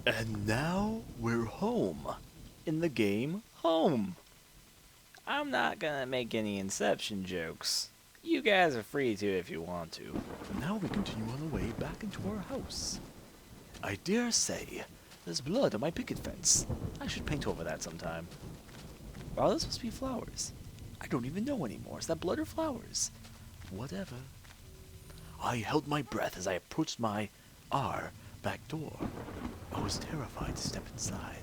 And now we're home. In the game Home. I'm not gonna make any Inception jokes. You guys are free to if you want to. Now we continue on the way back into our house. I dare say, there's blood on my picket fence. I should paint over that sometime. Are those supposed to be flowers? I don't even know anymore. Is that blood or flowers? Whatever. I held my breath as I approached my R back door. I was terrified to step inside.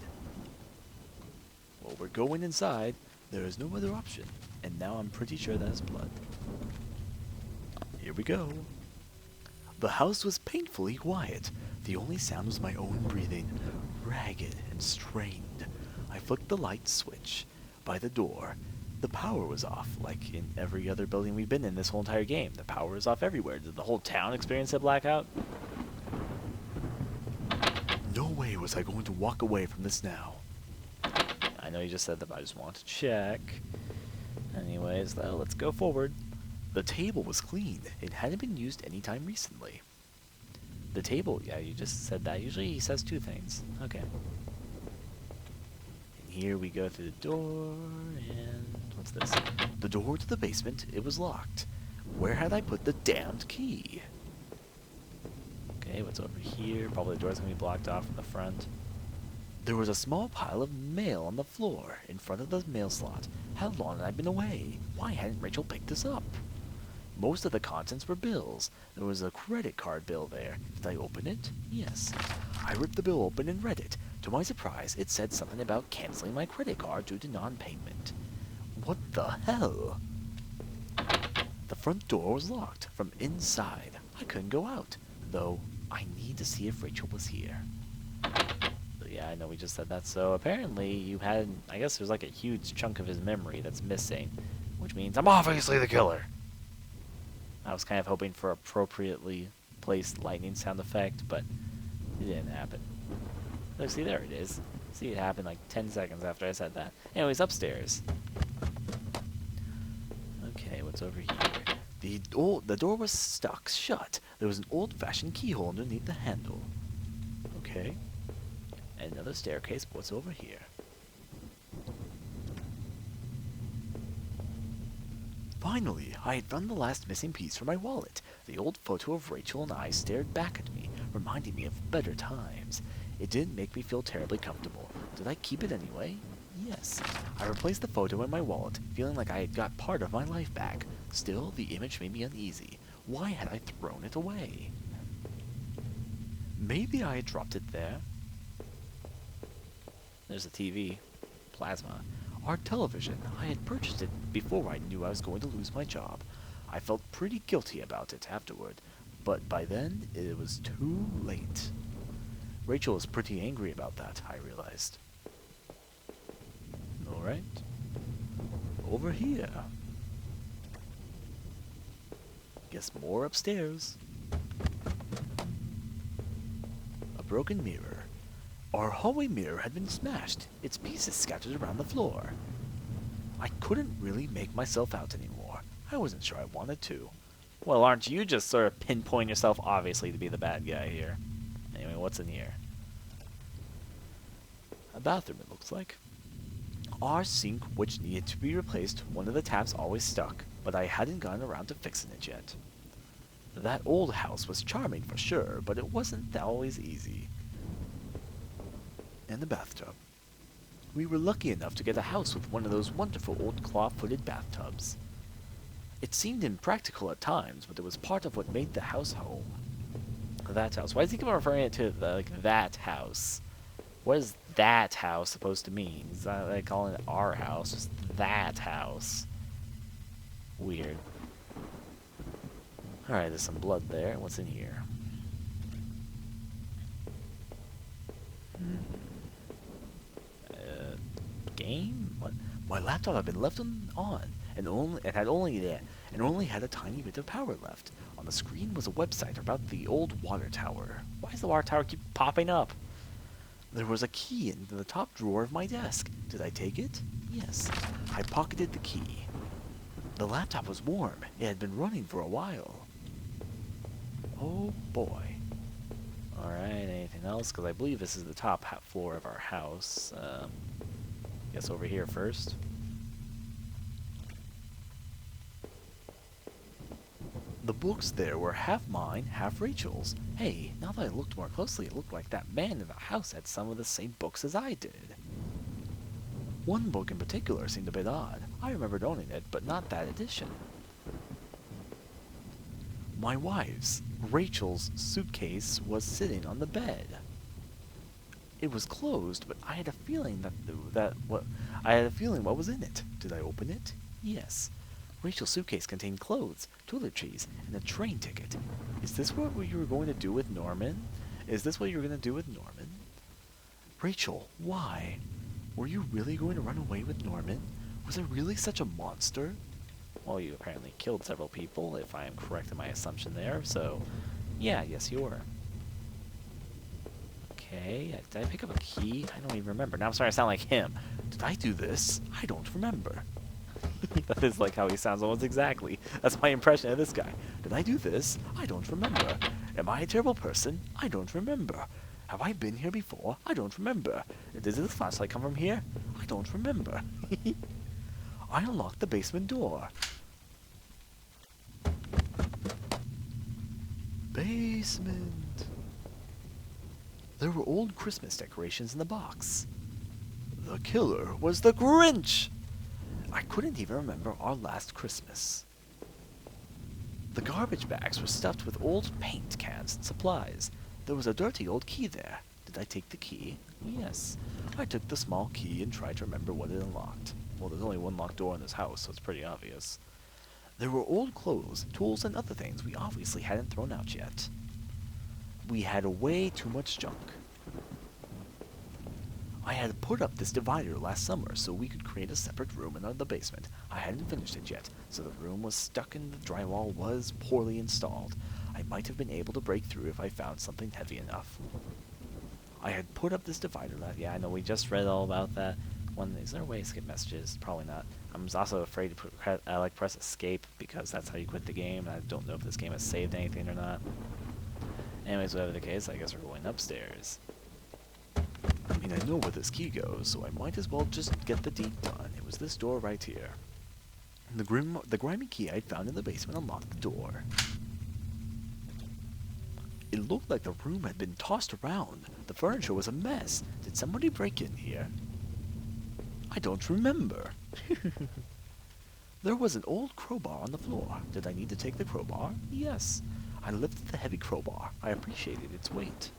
Well, we're going inside. There is no other option. And now I'm pretty sure that is blood. Here we go. The house was painfully quiet. The only sound was my own breathing, ragged and strained. I flicked the light switch by the door. The power was off, like in every other building we've been in this whole entire game. The power is off everywhere. Did the whole town experience a blackout? No way was I going to walk away from this now. I know you just said that, but I just want to check. Anyways, though, let's go forward. The table was clean. It hadn't been used any time recently. The table, yeah, you just said that. Usually he says two things. Okay. And here we go through the door, and what's this? The door to the basement, it was locked. Where had I put the damned key? Okay, what's over here? Probably the door's gonna be blocked off from the front. There was a small pile of mail on the floor in front of the mail slot. How long had I been away? Why hadn't Rachel picked this up? Most of the contents were bills. There was a credit card bill there. Did I open it? Yes. I ripped the bill open and read it. To my surprise, it said something about canceling my credit card due to non-payment. What the hell? The front door was locked from inside. I couldn't go out, though I need to see if Rachel was here. Yeah, I know we just said that. So apparently you had, I guess there's like a huge chunk of his memory that's missing, which means I'm obviously the killer. I was kind of hoping for appropriately placed lightning sound effect, but it didn't happen. Oh, see, there it is. See, it happened like 10 seconds after I said that. Anyways, upstairs. Okay, what's over here? The door was stuck shut. There was an old-fashioned keyhole underneath the handle. Okay. And another staircase, but what's over here? Finally, I had found the last missing piece from my wallet. The old photo of Rachel and I stared back at me, reminding me of better times. It didn't make me feel terribly comfortable. Did I keep it anyway? Yes. I replaced the photo in my wallet, feeling like I had got part of my life back. Still, the image made me uneasy. Why had I thrown it away? Maybe I had dropped it there. There's a TV. Plasma. Our television. I had purchased it before I knew I was going to lose my job. I felt pretty guilty about it afterward, but by then it was too late. Rachel was pretty angry about that, I realized. Alright. Over here. Guess more upstairs. A broken mirror. Our hallway mirror had been smashed, its pieces scattered around the floor. I couldn't really make myself out anymore. I wasn't sure I wanted to. Well, aren't you just sort of pinpointing yourself obviously to be the bad guy here? Anyway, what's in here? A bathroom, it looks like. Our sink, which needed to be replaced, one of the taps always stuck, but I hadn't gotten around to fixing it yet. That old house was charming for sure, but it wasn't always easy. And the bathtub. We were lucky enough to get a house with one of those wonderful old claw-footed bathtubs. It seemed impractical at times, but it was part of what made the house home. That house. Why does he keep referring it to that house? What is that house supposed to mean? Is that like calling it our house? Just that house. Weird. Alright, there's some blood there. What's in here? Game? What? My laptop had been left on and only had a tiny bit of power left. On the screen was a website about the old water tower. Why does the water tower keep popping up? There was a key in the top drawer of my desk. Did I take it? Yes. I pocketed the key. The laptop was warm. It had been running for a while. Oh boy. Alright, anything else? Because I believe this is the top floor of our house. Guess over here first. The books there were half mine, half Rachel's. Hey, now that I looked more closely, it looked like that man in the house had some of the same books as I did. One book in particular seemed a bit odd. I remembered owning it, but not that edition. My wife's, Rachel's, suitcase was sitting on the bed. It was closed, but I had a feeling what was in it. Did I open it? Yes. Rachel's suitcase contained clothes, toiletries, and a train ticket. Is this what you were going to do with Norman? Is this what you were going to do with Norman? Rachel, why? Were you really going to run away with Norman? Was I really such a monster? Well, you apparently killed several people, if I am correct in my assumption there, so yeah, yes you were. Okay, did I pick up a key? I don't even remember. Now I'm starting to sound like him. Did I do this? I don't remember. That is like how he sounds almost exactly. That's my impression of this guy. Did I do this? I don't remember. Am I a terrible person? I don't remember. Have I been here before? I don't remember. Does this flashlight come from here? I don't remember. I unlocked the basement door. Basement. There were old Christmas decorations in the box. The killer was the Grinch! I couldn't even remember our last Christmas. The garbage bags were stuffed with old paint cans and supplies. There was a dirty old key there. Did I take the key? Yes. I took the small key and tried to remember what it unlocked. Well, there's only one locked door in this house, so it's pretty obvious. There were old clothes, tools, and other things we obviously hadn't thrown out yet. We had way too much junk. I had put up this divider last summer so we could create a separate room in the basement. I hadn't finished it yet, so the room was stuck and the drywall was poorly installed. I might have been able to break through if I found something heavy enough. I had put up this divider yeah, I know we just read all about that. Is there a way to skip messages? Probably not. I'm also afraid to press escape because that's how you quit the game. I don't know if this game has saved anything or not. Anyways, whatever the case, I guess we're going upstairs. I mean, I know where this key goes, so I might as well just get the deed done. It was this door right here. The grimy key I'd found in the basement unlocked the door. It looked like the room had been tossed around. The furniture was a mess. Did somebody break in here? I don't remember. There was an old crowbar on the floor. Did I need to take the crowbar? Yes. I lifted the heavy crowbar. I appreciated its weight.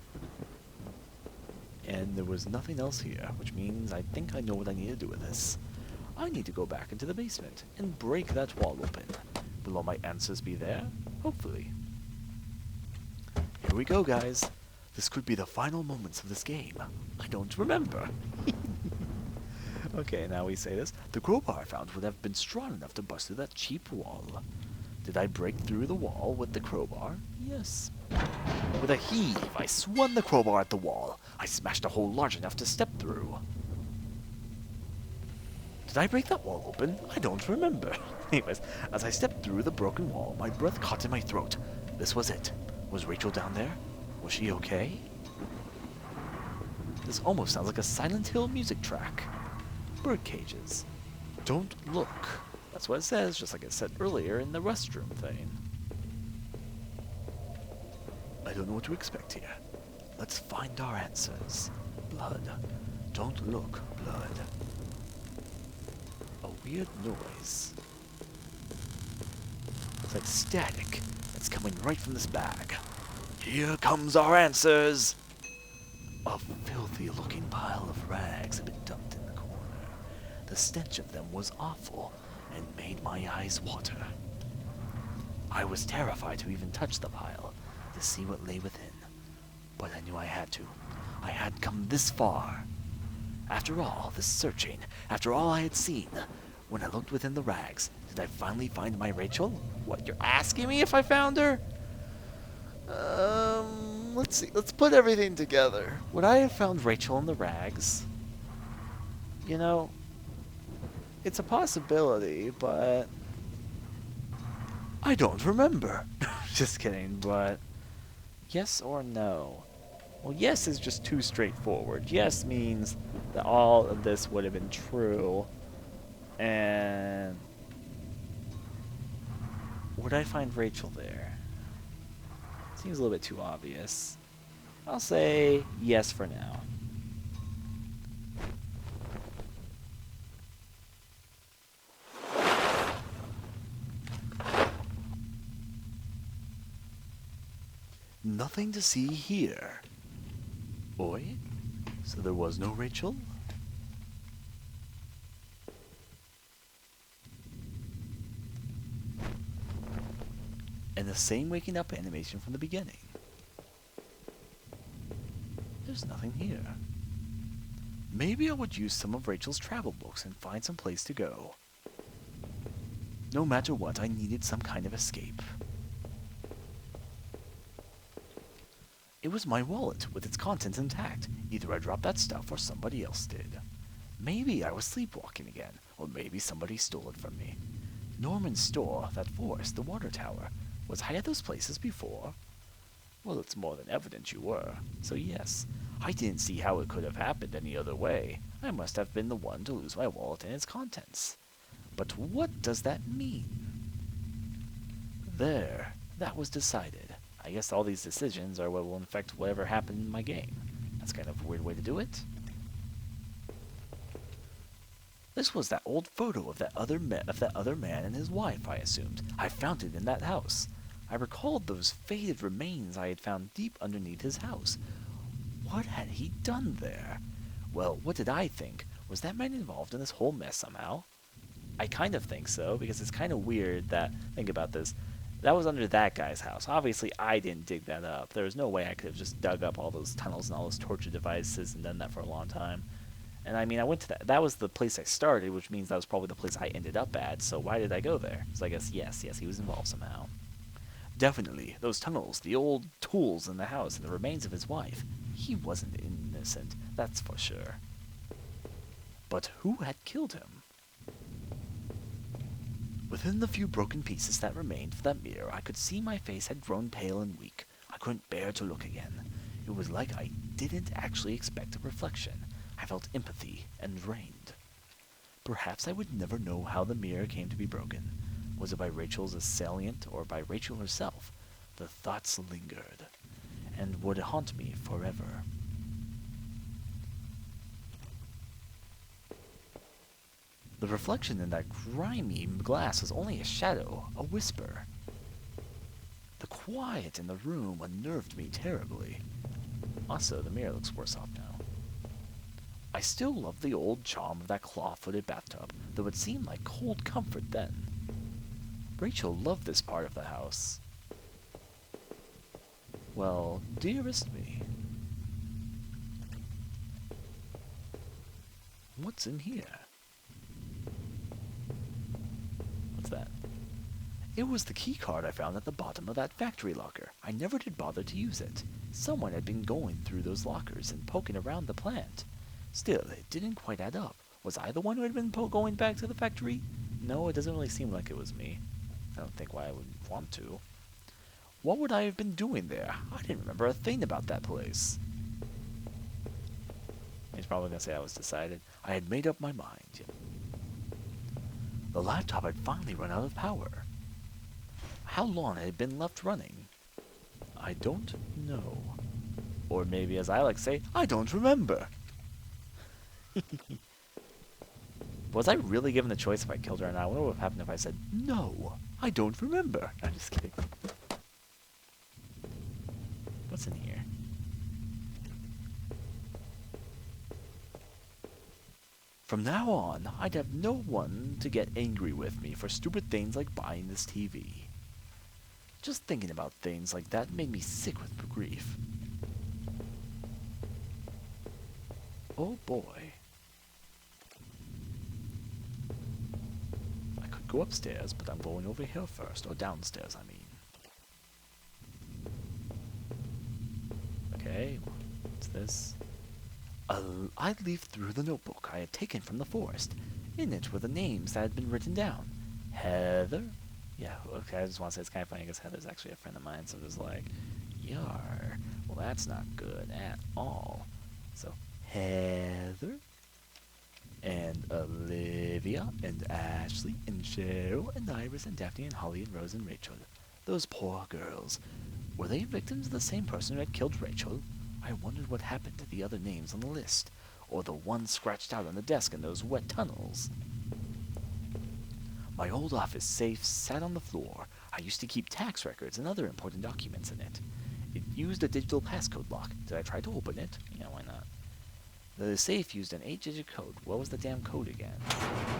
And there was nothing else here, which means I think I know what I need to do with this. I need to go back into the basement and break that wall open. Will all my answers be there? Hopefully. Here we go, guys. This could be the final moments of this game. I don't remember. Okay, now we say this. The crowbar I found would have been strong enough to bust through that cheap wall. Did I break through the wall with the crowbar? Yes. With a heave, I swung the crowbar at the wall. I smashed a hole large enough to step through. Did I break that wall open? I don't remember. Anyways, as I stepped through the broken wall, my breath caught in my throat. This was it. Was Rachel down there? Was she okay? This almost sounds like a Silent Hill music track. Bird cages. Don't look. That's what it says, just like it said earlier in the restroom thing. I don't know what to expect here. Let's find our answers. Blood. Don't look, blood. A weird noise. It's like static. It's coming right from this bag. Here comes our answers! A filthy-looking pile of rags had been dumped in the corner. The stench of them was awful and made my eyes water. I was terrified to even touch the pile, to see what lay within. But I knew I had to. I had come this far. After all this searching, after all I had seen, when I looked within the rags, did I finally find my Rachel? What, you're asking me if I found her? Let's see. Let's put everything together. Would I have found Rachel in the rags? You know, it's a possibility, but I don't remember. Just kidding, but yes or no? Well, yes is just too straightforward. Yes means that all of this would have been true. And would I find Rachel there? Seems a little bit too obvious. I'll say yes for now. Nothing to see here. Oi? So there was no Rachel? And the same waking up animation from the beginning. There's nothing here. Maybe I would use some of Rachel's travel books and find some place to go. No matter what, I needed some kind of escape. It was my wallet, with its contents intact. Either I dropped that stuff or somebody else did. Maybe I was sleepwalking again, or maybe somebody stole it from me. Norman's store, that forest, the water tower. Was I at those places before? Well, it's more than evident you were. So yes, I didn't see how it could have happened any other way. I must have been the one to lose my wallet and its contents. But what does that mean? There, that was decided. I guess all these decisions are what will affect whatever happened in my game. That's kind of a weird way to do it. This was that old photo of that other man and his wife, I assumed. I found it in that house. I recalled those faded remains I had found deep underneath his house. What had he done there? Well, what did I think? Was that man involved in this whole mess somehow? I kind of think so, because it's kind of weird that, think about this, that was under that guy's house. Obviously, I didn't dig that up. There was no way I could have just dug up all those tunnels and all those torture devices and done that for a long time. And I mean, I went to that was the place I started, which means that was probably the place I ended up at, so why did I go there? So I guess, yes, he was involved somehow. Definitely, those tunnels, the old tools in the house, and the remains of his wife. He wasn't innocent, that's for sure. But who had killed him? Within the few broken pieces that remained of that mirror, I could see my face had grown pale and weak. I couldn't bear to look again. It was like I didn't actually expect a reflection. I felt empathy and drained. Perhaps I would never know how the mirror came to be broken. Was it by Rachel's assailant or by Rachel herself? The thoughts lingered, and would haunt me forever. The reflection in that grimy glass was only a shadow, a whisper. The quiet in the room unnerved me terribly. Also, the mirror looks worse off now. I still love the old charm of that claw-footed bathtub, though it seemed like cold comfort then. Rachel loved this part of the house. Well, dearest me. What's in here? What's that? It was the key card I found at the bottom of that factory locker. I never did bother to use it. Someone had been going through those lockers and poking around the plant. Still, it didn't quite add up. Was I the one who had been going back to the factory? No, it doesn't really seem like it was me. I don't think why I would want to. What would I have been doing there? I didn't remember a thing about that place. He's probably going to say I was decided. I had made up my mind. The laptop had finally run out of power. How long had it been left running? I don't know. Or maybe, as I like to say, I don't remember. Was I really given the choice if I killed her or not? I wonder what would have happened if I said, no, I don't remember. I'm just kidding. What's in here? From now on, I'd have no one to get angry with me for stupid things like buying this TV. Just thinking about things like that made me sick with grief. Oh boy. I could go upstairs, but I'm going over here first, or downstairs, I mean. Okay, what's this? I leafed through the notebook I had taken from the forest. In it were the names that had been written down. Heather? Yeah, okay, I just want to say it's kind of funny because Heather's actually a friend of mine, so it was like, yar. Well, that's not good at all. So, Heather, and Olivia, and Ashley, and Cheryl, and Iris, and Daphne, and Holly, and Rose, and Rachel. Those poor girls. Were they victims of the same person who had killed Rachel? I wondered what happened to the other names on the list, or the ones scratched out on the desk in those wet tunnels. My old office safe sat on the floor. I used to keep tax records and other important documents in it. It used a digital passcode lock. Did I try to open it? Yeah, why not? The safe used an 8-digit code. What was the damn code again?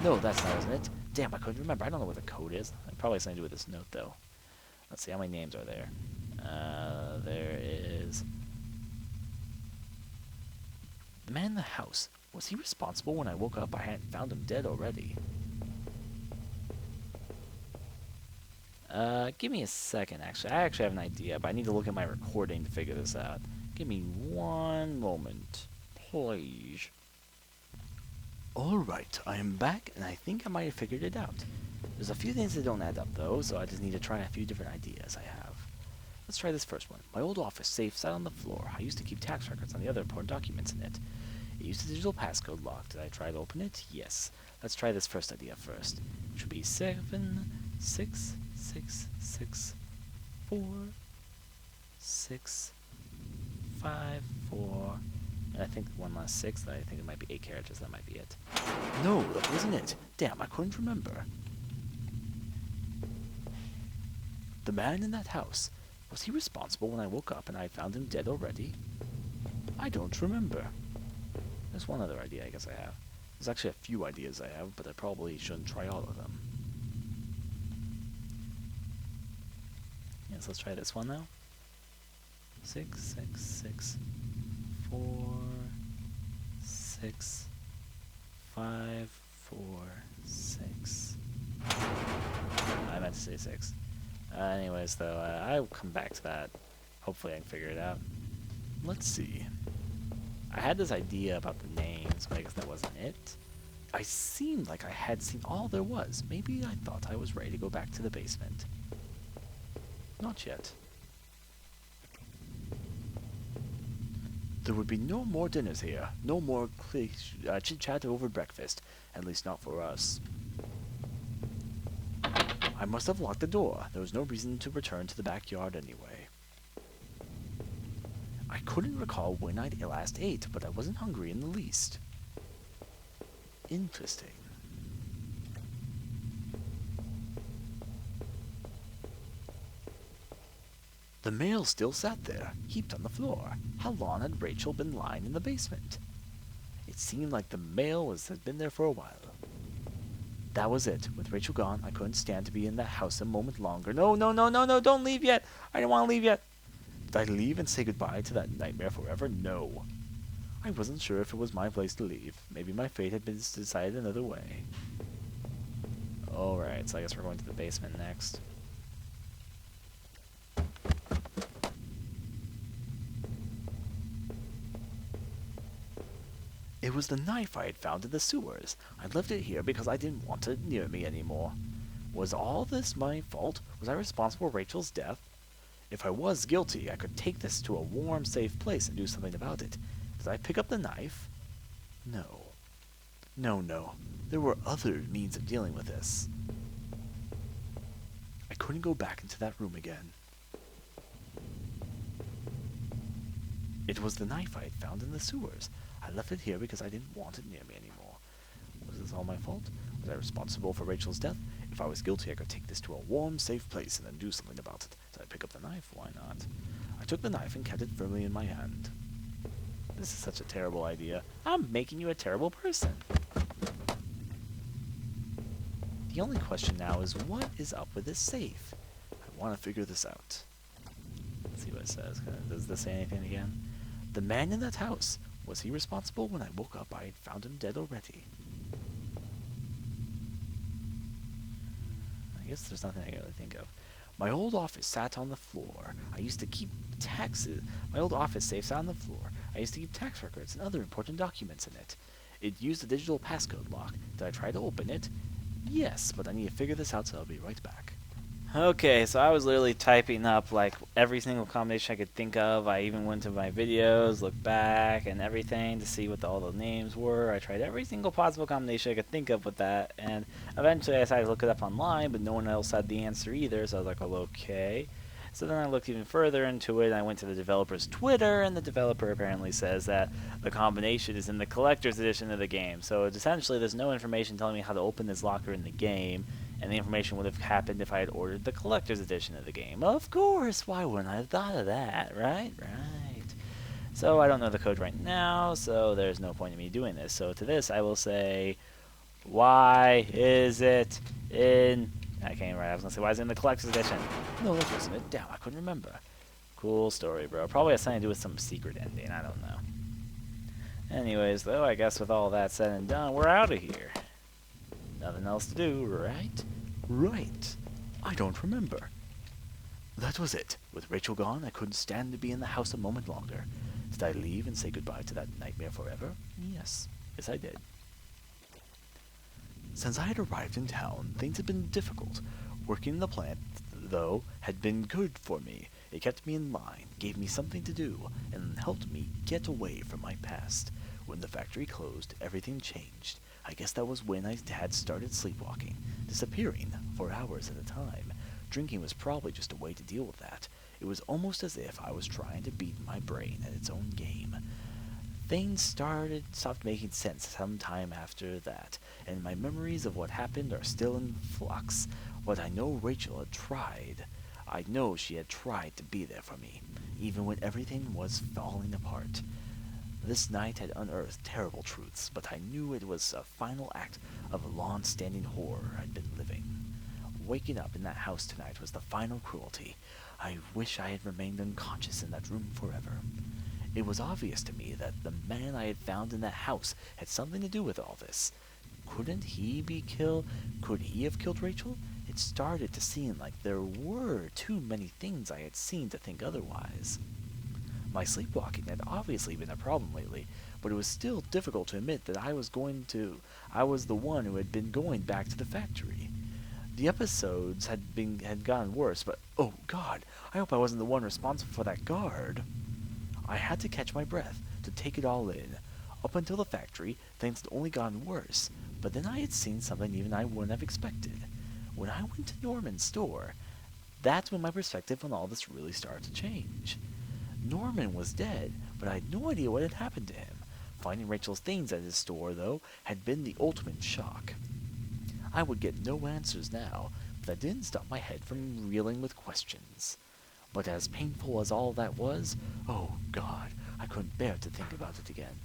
No, that's not, isn't it? Damn, I couldn't remember. I don't know what the code is. Probably something to do with this note, though. Let's see, how many names are there? There is... The man in the house. Was he responsible when I woke up? I hadn't found him dead already. Give me a second, actually. I actually have an idea, but I need to look at my recording to figure this out. Give me one moment, please. Alright, I am back, and I think I might have figured it out. There's a few things that don't add up, though, so I just need to try a few different ideas I have. Let's try this first one. My old office safe sat on the floor. I used to keep tax records on the other important documents in it. It used a digital passcode lock. Did I try to open it? Yes. Let's try this first idea first, which would be 7, 6, 6, 6, 4, 6, 5, 4, and I think one last 6. I think it might be 8 characters. That might be it. No, that wasn't it. Damn, I couldn't remember. The man in that house. Was he responsible when I woke up and I found him dead already? I don't remember. There's one other idea I guess I have. There's actually a few ideas I have, but I probably shouldn't try all of them. Yes, let's try this one now. 6, 6, 6, 4, 6, 5, 4, 6. I meant to say 6. Anyways, though, I'll come back to that. Hopefully I can figure it out. Let's see. I had this idea about the names, but I guess that wasn't it. I seemed like I had seen all there was. Maybe I thought I was ready to go back to the basement. Not yet. There would be no more dinners here. No more chit-chat over breakfast. At least not for us. I must have locked the door. There was no reason to return to the backyard anyway. I couldn't recall when I last ate, but I wasn't hungry in the least. Interesting. The mail still sat there, heaped on the floor. How long had Rachel been lying in the basement? It seemed like the mail had been there for a while. That was it. With Rachel gone, I couldn't stand to be in that house a moment longer. No, no, no, no, no, don't leave yet! I don't want to leave yet! Did I leave and say goodbye to that nightmare forever? No. I wasn't sure if it was my place to leave. Maybe my fate had been decided another way. Alright, so I guess we're going to the basement next. It was the knife I had found in the sewers. I left it here because I didn't want it near me anymore. Was all this my fault? Was I responsible for Rachel's death? If I was guilty, I could take this to a warm, safe place and do something about it. Did I pick up the knife? No. No, no. There were other means of dealing with this. I couldn't go back into that room again. It was the knife I had found in the sewers. I left it here because I didn't want it near me anymore. Was this all my fault? Was I responsible for Rachel's death? If I was guilty, I could take this to a warm, safe place and then do something about it. Did I pick up the knife? Why not? I took the knife and kept it firmly in my hand. This is such a terrible idea. I'm making you a terrible person. The only question now is, what is up with this safe? I want to figure this out. Let's see what it says. Does this say anything again? The man in that house. Was he responsible? When I woke up, I had found him dead already. I guess there's nothing I can really think of. My old office sat on the floor. I used to keep taxes. My old office safe sat on the floor. I used to keep tax records and other important documents in it. It used a digital passcode lock. Did I try to open it? Yes, but I need to figure this out, so I'll be right back. Okay, so I was literally typing up like every single combination I could think of. I even went to my videos, looked back, and everything to see what all the names were. I tried every single possible combination I could think of with that, and eventually I decided to look it up online, but no one else had the answer either, so I was like, well, okay. So then I looked even further into it, and I went to the developer's Twitter, and the developer apparently says that the combination is in the collector's edition of the game. So it's essentially, there's no information telling me how to open this locker in the game, and the information would have happened if I had ordered the collector's edition of the game. Of course, why wouldn't I have thought of that, right? Right. So I don't know the code right now, so there's no point in me doing this. So to this, I will say, why is it in... I can't even write. I was going to say, why is it in the collector's edition? No, that wasn't it. Damn, I couldn't remember. Cool story, bro. Probably has something to do with some secret ending. I don't know. Anyways, though, I guess with all that said and done, we're out of here. Nothing else to do, right? Right. I don't remember. That was it. With Rachel gone, I couldn't stand to be in the house a moment longer. Did I leave and say goodbye to that nightmare forever? Yes. Yes, I did. Since I had arrived in town, things had been difficult. Working in the plant, though, had been good for me. It kept me in line, gave me something to do, and helped me get away from my past. When the factory closed, everything changed. I guess that was when I had started sleepwalking, disappearing for hours at a time. Drinking was probably just a way to deal with that. It was almost as if I was trying to beat my brain at its own game. Things stopped making sense sometime after that, and my memories of what happened are still in flux. But I know Rachel had tried. I know she had tried to be there for me, even when everything was falling apart. This night had unearthed terrible truths, but I knew it was a final act of a long-standing horror I'd been living. Waking up in that house tonight was the final cruelty. I wish I had remained unconscious in that room forever. It was obvious to me that the man I had found in that house had something to do with all this. Couldn't he be killed? Could he have killed Rachel? It started to seem like there were too many things I had seen to think otherwise. My sleepwalking had obviously been a problem lately, but it was still difficult to admit that I was the one who had been going back to the factory. The episodes had gotten worse, but oh God, I hope I wasn't the one responsible for that guard. I had to catch my breath to take it all in. Up until the factory, things had only gotten worse, but then I had seen something even I wouldn't have expected. When I went to Norman's store, that's when my perspective on all this really started to change. Norman was dead, but I had no idea what had happened to him. Finding Rachel's things at his store, though, had been the ultimate shock. I would get no answers now, but that didn't stop my head from reeling with questions. But as painful as all that was, oh God, I couldn't bear to think about it again.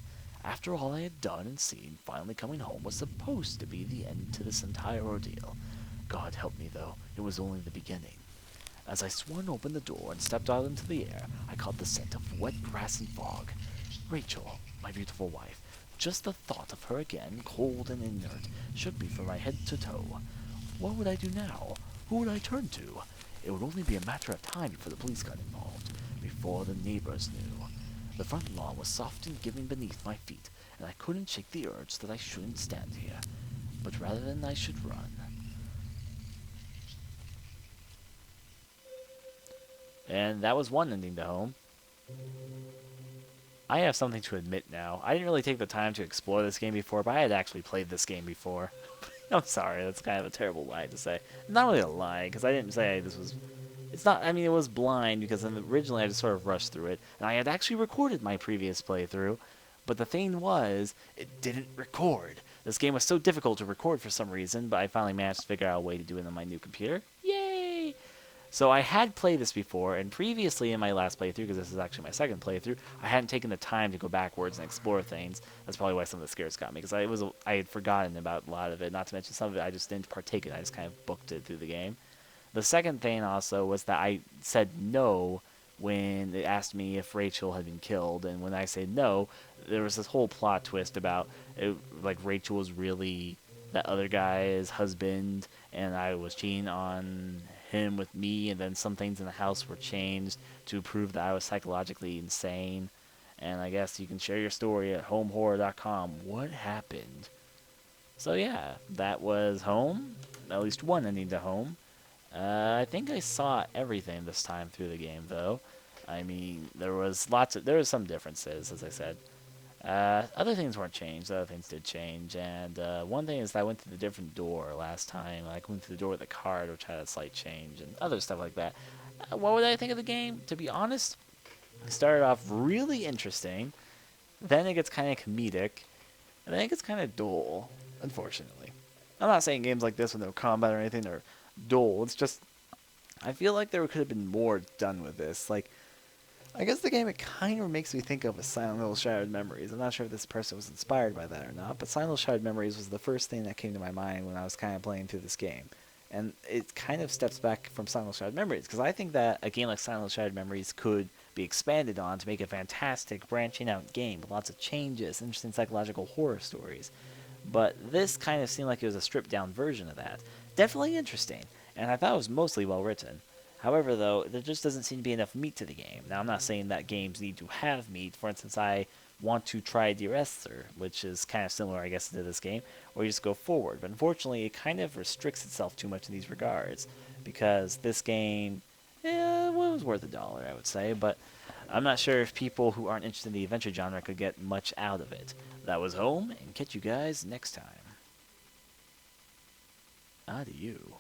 After all I had done and seen, finally coming home was supposed to be the end to this entire ordeal. God help me, though, it was only the beginning. As I swung open the door and stepped out into the air, I caught the scent of wet grass and fog. Rachel, my beautiful wife. Just the thought of her again, cold and inert, shook me from my head to toe. What would I do now? Who would I turn to? It would only be a matter of time before the police got involved, before the neighbors knew. The front lawn was soft and giving beneath my feet, and I couldn't shake the urge that I shouldn't stand here, but rather than I should run. And that was one ending to Home. I have something to admit now. I didn't really take the time to explore this game before, but I had actually played this game before. I'm sorry, that's kind of a terrible lie to say. Not really a lie, because I didn't say this was... It's not, I mean, it was blind, because originally I just sort of rushed through it, and I had actually recorded my previous playthrough, but the thing was, it didn't record. This game was so difficult to record for some reason, but I finally managed to figure out a way to do it on my new computer. Yay! So I had played this before, and previously in my last playthrough, because this is actually my second playthrough, I hadn't taken the time to go backwards and explore things. That's probably why some of the scares got me, because I had forgotten about a lot of it. Not to mention some of it I just didn't partake in. I just kind of booked it through the game. The second thing also was that I said no when they asked me if Rachel had been killed, and when I said no, there was this whole plot twist about it, like Rachel was really that other guy's husband, and I was cheating on him with me, and then some things in the house were changed to prove that I was psychologically insane. And I guess you can share your story at homehorror.com. What happened? So yeah, that was Home. At least one ending to Home. I think I saw everything this time through the game, though. I mean, there was some differences, as I said. Other things weren't changed. Other things did change, and one thing is that I went to the different door last time. Like went to the door with the card, which had a slight change, and other stuff like that. What would I think of the game? To be honest, it started off really interesting. Then it gets kind of comedic, and then it gets kind of dull. Unfortunately, I'm not saying games like this with no combat or anything are dull. It's just I feel like there could have been more done with this. Like I guess the game, it kind of makes me think of a Silent Hill Shattered Memories. I'm not sure if this person was inspired by that or not, but Silent Hill Shattered Memories was the first thing that came to my mind when I was kind of playing through this game. And it kind of steps back from Silent Hill Shattered Memories, because I think that a game like Silent Hill Shattered Memories could be expanded on to make a fantastic, branching out game with lots of changes, interesting psychological horror stories. But this kind of seemed like it was a stripped down version of that. Definitely interesting, and I thought it was mostly well written. However, though, there just doesn't seem to be enough meat to the game. Now, I'm not saying that games need to have meat. For instance, I want to try Dear Esther, which is kind of similar, I guess, to this game, where you just go forward. But unfortunately, it kind of restricts itself too much in these regards, because this game, well, it was worth $1, I would say, but I'm not sure if people who aren't interested in the adventure genre could get much out of it. That was Home, and catch you guys next time. Adieu.